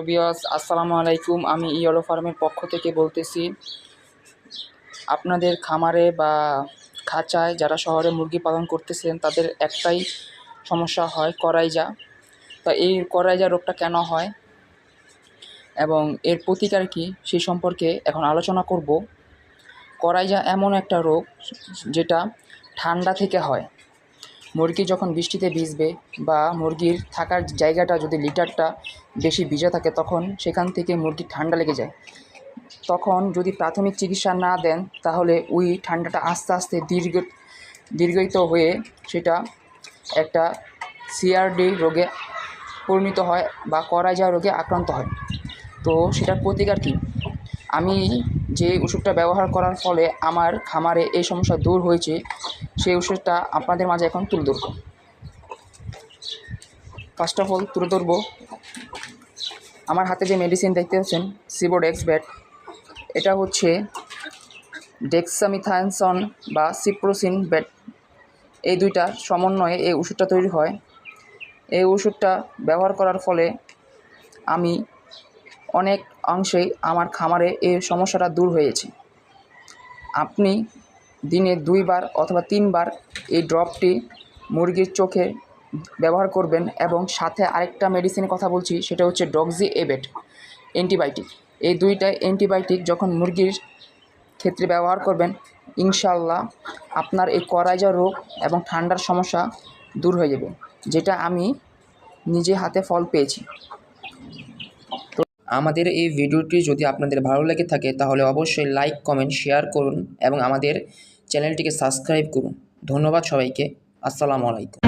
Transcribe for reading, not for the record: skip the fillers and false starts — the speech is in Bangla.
ভিউয়ার্স, আসসালামু আলাইকুম। আমি ইয়েলো ফার্মের পক্ষ থেকে বলতেছি, আপনাদের খামারে বা খাঁচায় যারা শহরে মুরগি পালন করতেছেন তাদের একটাই সমস্যা হয়, করাইজা। তা এই করাইজা রোগটা কেন হয় এবং এর প্রতিকার কী সেই সম্পর্কে এখন আলোচনা করব। করাইজা এমন একটা রোগ যেটা ঠান্ডা থেকে হয়। মুরগি যখন বৃষ্টিতে ভিজবে বা মুরগির থাকার জায়গাটা যদি লিটারটা বেশি ভিজে থাকে তখন সেখান থেকে মুরগির ঠান্ডা লেগে যায়। তখন যদি প্রাথমিক চিকিৎসা না দেন তাহলে ওই ঠান্ডাটা আস্তে আস্তে দীর্ঘায়িত হয়ে সেটা একটা সিআরডি রোগে পরিণত হয় বা করাইজা রোগে আক্রান্ত হয়। তো সেটার প্রতিকার কী? আমি যে ওষুধটা ব্যবহার করার ফলে আমার খামারে এই সমস্যা দূর হয়েছে সেই ওষুধটা আপনাদের মাঝে এখন তুলে ধরব। ফার্স্ট অফ অল তুলে ধরব আমার হাতে যে মেডিসিন দেখতে পাচ্ছেন সিবোডেক্স ব্যাট। এটা হচ্ছে ডেক্সামিথানসন বা সিপ্রোসিন ব্যাট, এই দুইটার সমন্বয়ে এই ওষুধটা তৈরি হয়। এই ওষুধটা ব্যবহার করার ফলে আমি অনেক অংশেই আমার খামারে এই সমস্যাটা দূর হয়েছে। আপনি দিনে 2 বার অথবা 3 বার এই ড্রপটি মুরগির চোখে ব্যবহার করবেন এবং সাথে আরেকটা মেডিসিনের কথা বলছি, সেটা হচ্ছে ডক্সি এবেট অ্যান্টিবায়োটিক। এই দুইটা অ্যান্টিবায়োটিক যখন মুরগির ক্ষেত্রে ব্যবহার করবেন, ইনশাআল্লাহ আপনার এই করাইজা রোগ এবং ঠান্ডার সমস্যা দূর হয়ে যাবে, যেটা আমি নিজে হাতে ফল পেয়েছি। তো আমাদের এই ভিডিওটি যদি আপনাদের ভালো লেগে থাকে তাহলে অবশ্যই লাইক, কমেন্ট, শেয়ার করুন এবং আমাদের চ্যানেলটিকে সাবস্ক্রাইব করুন। ধন্যবাদ সবাইকে। আসসালামু আলাইকুম।